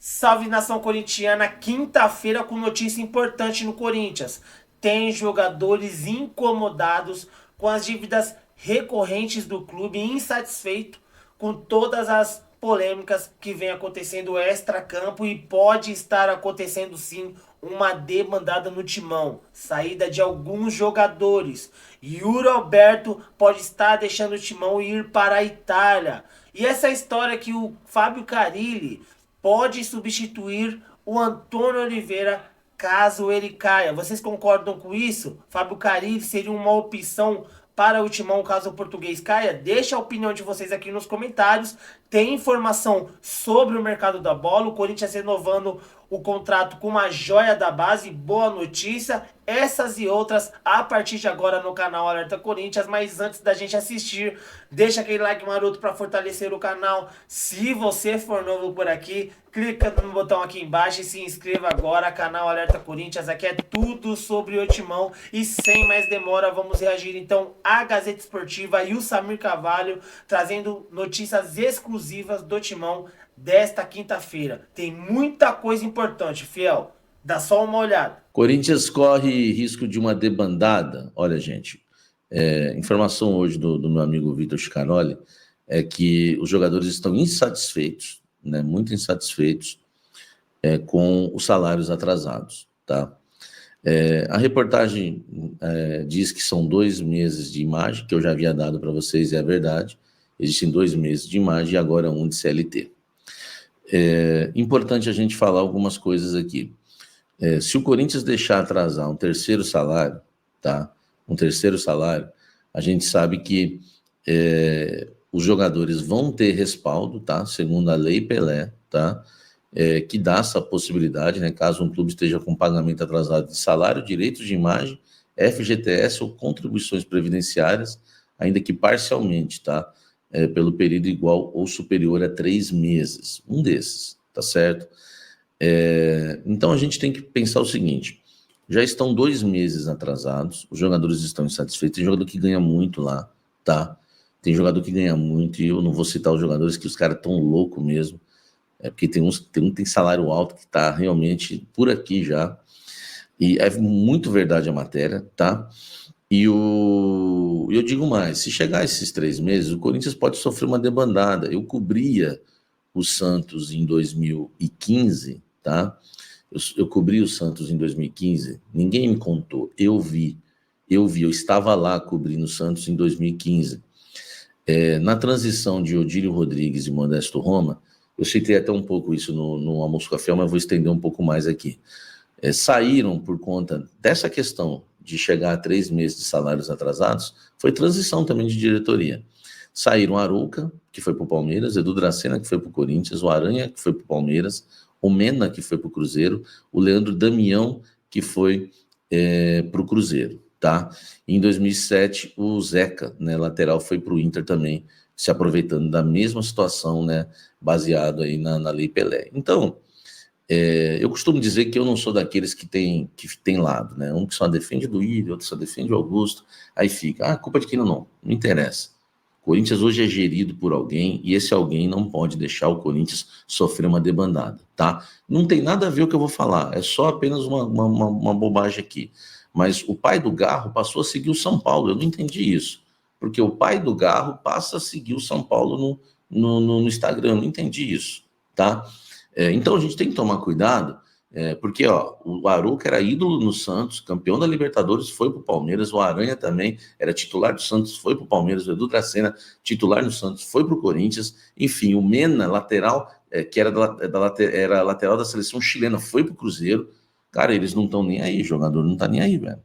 Salve nação corintiana, quinta-feira com notícia importante no Corinthians. Tem jogadores incomodados com as dívidas recorrentes do clube, insatisfeito com todas as polêmicas que vem acontecendo extra-campo e pode estar acontecendo sim uma debandada no timão, saída de alguns jogadores. Yuri Alberto pode estar deixando o timão e ir para a Itália. E essa história que o Fábio Carille pode substituir o Antônio Oliveira caso ele caia. Vocês concordam com isso? Fábio Carille seria uma opção para o Timão caso o português caia? Deixa a opinião de vocês aqui nos comentários. Tem informação sobre o mercado da bola, o Corinthians renovando o contrato com uma joia da base, boa notícia. Essas e outras a partir de agora no canal Alerta Corinthians. Mas antes da gente assistir, deixa aquele like maroto para fortalecer o canal. Se você for novo por aqui, clica no botão aqui embaixo e se inscreva agora. Canal Alerta Corinthians, aqui é tudo sobre o Timão. E sem mais demora, vamos reagir então à Gazeta Esportiva e o Samir Carvalho trazendo notícias exclusivas do Timão desta quinta-feira. Tem muita coisa importante, fiel. Dá só uma olhada. Corinthians corre risco de uma debandada. Olha, gente, informação hoje do meu amigo Vitor Scaroli é que os jogadores estão insatisfeitos, né, muito insatisfeitos com os salários atrasados, tá? A reportagem diz que são 2 meses de imagem, que eu já havia dado para vocês, e é verdade. Existem 2 meses de imagem e agora 1 de CLT. Importante a gente falar algumas coisas aqui. Se o Corinthians deixar atrasar um terceiro salário, tá? Um terceiro salário, a gente sabe que os jogadores vão ter respaldo, tá? Segundo a Lei Pelé, tá? Que dá essa possibilidade, né? Caso um clube esteja com pagamento atrasado de salário, direitos de imagem, FGTS ou contribuições previdenciárias, ainda que parcialmente, tá? Pelo período igual ou superior a 3 meses. Um desses, tá certo? Então a gente tem que pensar o seguinte: já estão 2 meses atrasados, os jogadores estão insatisfeitos, tem jogador que ganha muito lá, tá? Tem jogador que ganha muito, e eu não vou citar os jogadores que os caras estão loucos mesmo, porque tem uns que tem salário alto que tá realmente por aqui já, e é muito verdade a matéria, tá? E eu digo mais, se chegar esses 3 meses, o Corinthians pode sofrer uma debandada. Eu cobria o Santos em 2015, tá? Eu cobri o Santos em 2015, ninguém me contou, eu vi, eu estava lá cobrindo o Santos em 2015. Na transição de Odílio Rodrigues e Modesto Roma, eu citei até um pouco isso no Almoço Café, mas vou estender um pouco mais aqui. Saíram por conta dessa questão de chegar a 3 meses de salários atrasados, foi transição também de diretoria. Saíram Arouca, que foi para o Palmeiras, Edu Dracena, que foi para o Corinthians, o Aranha, que foi para o Palmeiras, o Mena, que foi para o Cruzeiro, o Leandro Damião, que foi para o Cruzeiro, tá? Em 2007, o Zeca, né, lateral, foi para o Inter também, se aproveitando da mesma situação, né, baseado aí na Lei Pelé. Então, eu costumo dizer que eu não sou daqueles que tem lado, né? Um que só defende do Ilho, outro só defende o Augusto, aí fica, culpa de quem não interessa. O Corinthians hoje é gerido por alguém e esse alguém não pode deixar o Corinthians sofrer uma debandada, tá? Não tem nada a ver o que eu vou falar, é só apenas uma bobagem aqui. Mas o pai do Garro passou a seguir o São Paulo, eu não entendi isso. Porque o pai do Garro passa a seguir o São Paulo no Instagram, eu não entendi isso, tá? Então a gente tem que tomar cuidado, porque o Arouca era ídolo no Santos, campeão da Libertadores, foi para o Palmeiras, o Aranha também era titular do Santos, foi para o Palmeiras, o Edu Dracena, titular no Santos, foi para o Corinthians, enfim, o Mena, lateral, que era lateral da seleção chilena, foi para o Cruzeiro. Cara, eles não estão nem aí, o jogador não está nem aí, velho.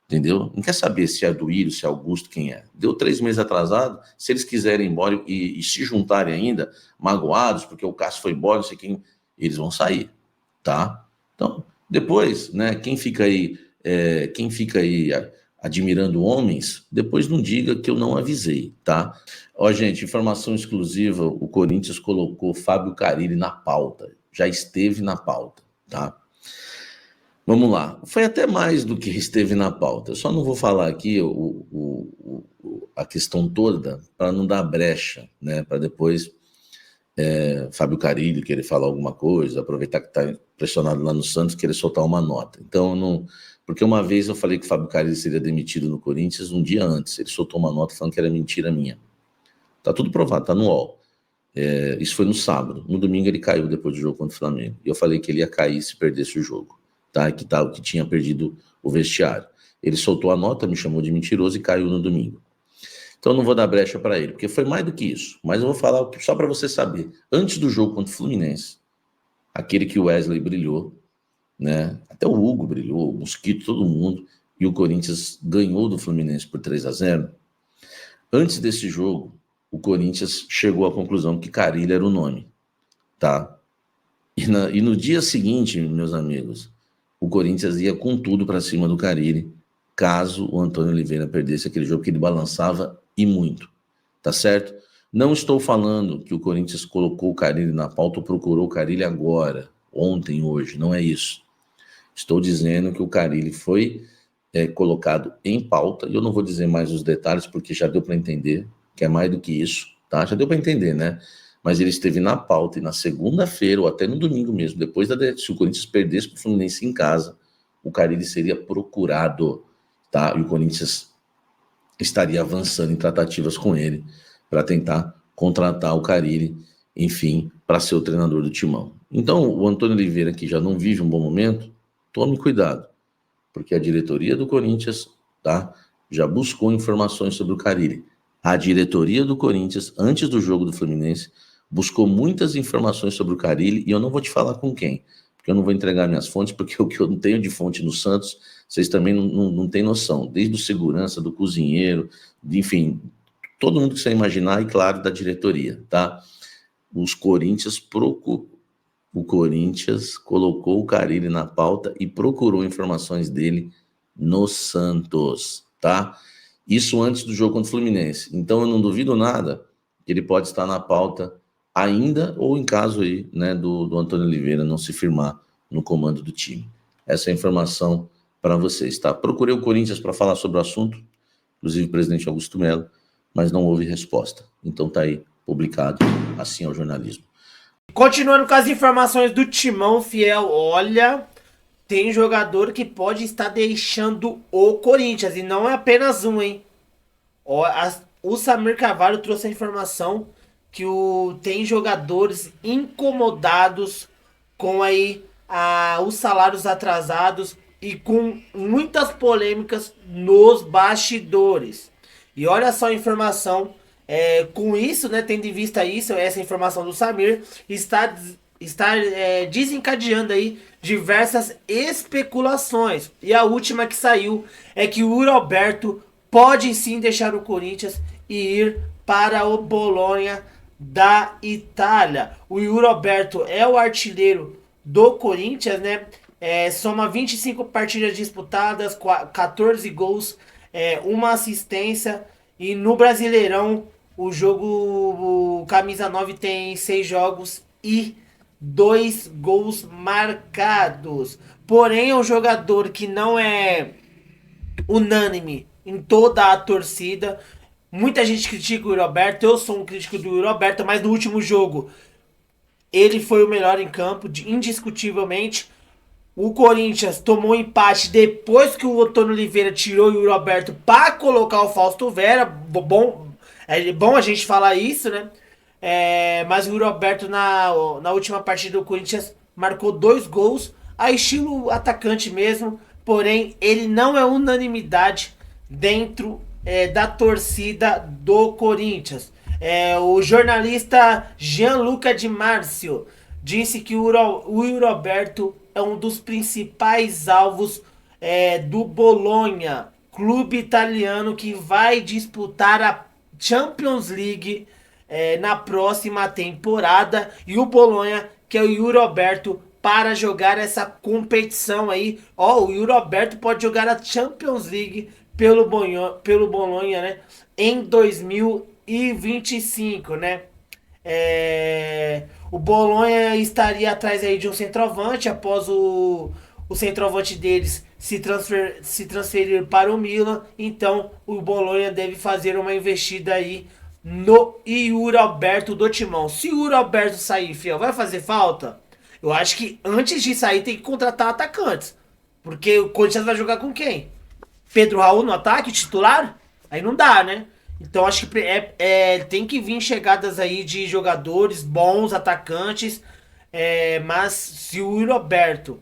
Entendeu? Não quer saber se é do Írio, se é Augusto, quem é. Deu 3 meses atrasado, se eles quiserem ir embora e se juntarem ainda, magoados, porque o Cássio foi embora, não sei quem, eles vão sair, tá? Então, depois, né, quem fica aí admirando homens, depois não diga que eu não avisei, tá? Ó, gente, informação exclusiva, o Corinthians colocou Fábio Carille na pauta, já esteve na pauta, tá? Vamos lá, foi até mais do que esteve na pauta. Eu só não vou falar aqui a questão toda para não dar brecha, né? Para depois Fábio Carille querer falar alguma coisa, aproveitar que está pressionado lá no Santos, querer soltar uma nota. Então, não... Porque uma vez eu falei que o Fábio Carille seria demitido no Corinthians um dia antes. Ele soltou uma nota falando que era mentira minha. Tá tudo provado, tá no UOL. Isso foi no sábado. No domingo ele caiu depois do jogo contra o Flamengo. E eu falei que ele ia cair se perdesse o jogo. Tá? Que tinha perdido o vestiário. Ele soltou a nota, me chamou de mentiroso e caiu no domingo. Então eu não vou dar brecha para ele, porque foi mais do que isso. Mas eu vou falar só para você saber. Antes do jogo contra o Fluminense, aquele que o Wesley brilhou, né? Até o Hugo brilhou, o Mosquito, todo mundo, e o Corinthians ganhou do Fluminense por 3-0. Antes desse jogo, o Corinthians chegou à conclusão que Carille era o nome, tá? E no dia seguinte, meus amigos, o Corinthians ia com tudo para cima do Carille, caso o Antônio Oliveira perdesse aquele jogo que ele balançava e muito, tá certo? Não estou falando que o Corinthians colocou o Carille na pauta ou procurou o Carille agora, ontem, hoje, não é isso. Estou dizendo que o Carille foi colocado em pauta, e eu não vou dizer mais os detalhes, porque já deu para entender, que é mais do que isso, tá? Já deu para entender, né? Mas ele esteve na pauta, e na segunda-feira, ou até no domingo mesmo, se o Corinthians perdesse para o Fluminense em casa, o Carille seria procurado, tá? E o Corinthians estaria avançando em tratativas com ele, para tentar contratar o Carille, enfim, para ser o treinador do Timão. Então, o Antônio Oliveira, que já não vive um bom momento, tome cuidado, porque a diretoria do Corinthians, tá, já buscou informações sobre o Carille. A diretoria do Corinthians, antes do jogo do Fluminense, buscou muitas informações sobre o Carille, e eu não vou te falar com quem, porque eu não vou entregar minhas fontes, porque o que eu não tenho de fonte no Santos, vocês também não têm noção, desde o segurança, do cozinheiro, enfim, todo mundo que você imaginar, e claro, da diretoria, tá? O Corinthians colocou o Carille na pauta e procurou informações dele no Santos, tá? Isso antes do jogo contra o Fluminense. Então eu não duvido nada que ele pode estar na pauta ainda, ou em caso aí, né, do Antônio Oliveira não se firmar no comando do time. Essa é a informação para vocês, tá? Procurei o Corinthians para falar sobre o assunto, inclusive o presidente Augusto Melo, mas não houve resposta. Então tá aí, publicado, assim é o jornalismo. Continuando com as informações do Timão, Fiel, olha, tem jogador que pode estar deixando o Corinthians, e não é apenas um, hein? O Samir Carvalho trouxe a informação que tem jogadores incomodados com aí os salários atrasados e com muitas polêmicas nos bastidores. E olha só a informação. Com isso, né, tendo em vista isso, essa informação do Samir está desencadeando aí diversas especulações. E a última que saiu é que o Yuri Alberto pode sim deixar o Corinthians e ir para o Bolonha da Itália. O Yuri Alberto é o artilheiro do Corinthians, né? Soma 25 partidas disputadas, 14 gols, uma assistência. E no Brasileirão, o camisa 9 tem 6 jogos e 2 gols marcados. Porém, é um jogador que não é unânime em toda a torcida. Muita gente critica o Yuri Alberto. Eu sou um crítico do Yuri Alberto, mas no último jogo ele foi o melhor em campo, indiscutivelmente. O Corinthians tomou empate depois que o Antônio Oliveira tirou o Yuri Alberto para colocar o Fausto Vera. É bom a gente falar isso, né? Mas o Yuri Alberto na última partida do Corinthians marcou 2 gols, a estilo atacante mesmo. Porém, ele não é unanimidade dentro da torcida do Corinthians. O jornalista Gianluca Di Marzio disse que o Yuri Alberto é um dos principais alvos do Bolonha, clube italiano que vai disputar a Champions League na próxima temporada. E o Bolonha quer o Yuri Alberto para jogar essa competição aí. O Yuri Alberto pode jogar a Champions League pelo Bolonha, né, em 2025, né? O Bolonha estaria atrás aí de um centroavante após o centroavante deles se transferir para o Milan. Então o Bolonha deve fazer uma investida aí no Yuri Alberto do Timão. Se o Yuri Alberto sair, fiel, vai fazer falta? Eu acho que antes de sair tem que contratar atacantes. Porque o Corinthians vai jogar com quem? Pedro Raul no ataque, titular? Aí não dá, né? Então acho que tem que vir chegadas aí de jogadores bons, atacantes. Mas se o Yuri Alberto.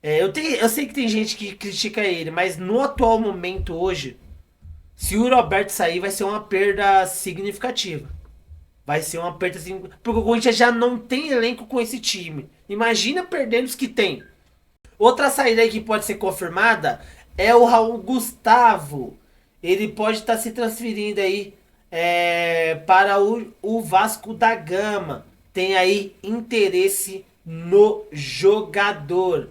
Eu sei que tem gente que critica ele, mas no atual momento hoje, se o Yuri Alberto sair, vai ser uma perda significativa. Vai ser uma perda significativa. Porque o Corinthians já não tem elenco com esse time. Imagina perdendo os que tem. Outra saída aí que pode ser confirmada é o Raul Gustavo. Ele pode estar se transferindo aí para o Vasco da Gama. Tem aí interesse no jogador.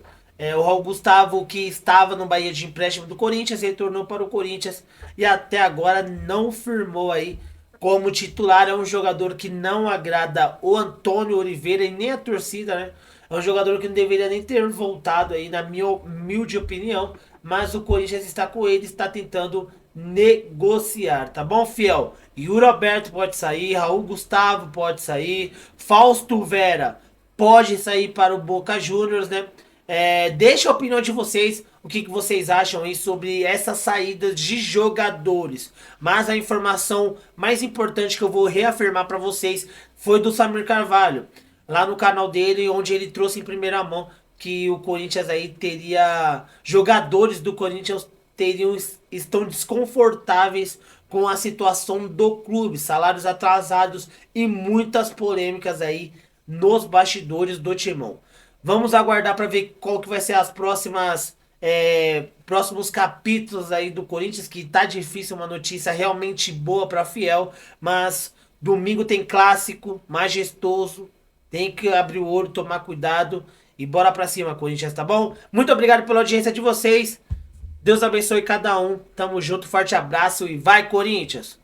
O Raul Gustavo, que estava no Bahia de empréstimo do Corinthians, retornou para o Corinthians e até agora não firmou aí como titular. É um jogador que não agrada o Antônio Oliveira e nem a torcida, né? É um jogador que não deveria nem ter voltado aí, na minha humilde opinião. Mas o Corinthians está com ele, está tentando negociar, tá bom, fiel? Yuri Alberto pode sair, Raul Gustavo pode sair, Fausto Vera pode sair para o Boca Juniors, né? Deixa a opinião de vocês, o que vocês acham aí sobre essa saída de jogadores. Mas a informação mais importante que eu vou reafirmar para vocês foi do Samir Carvalho, lá no canal dele, onde ele trouxe em primeira mão que o Corinthians aí teria, jogadores do Corinthians estão desconfortáveis com a situação do clube, salários atrasados e muitas polêmicas aí nos bastidores do Timão. Vamos aguardar para ver qual que vai ser as próximos capítulos aí do Corinthians, que tá difícil, uma notícia realmente boa para fiel, mas domingo tem clássico majestoso, tem que abrir o olho, tomar cuidado e bora pra cima, Corinthians, tá bom? Muito obrigado pela audiência de vocês. Deus abençoe cada um. Tamo junto, forte abraço e vai, Corinthians!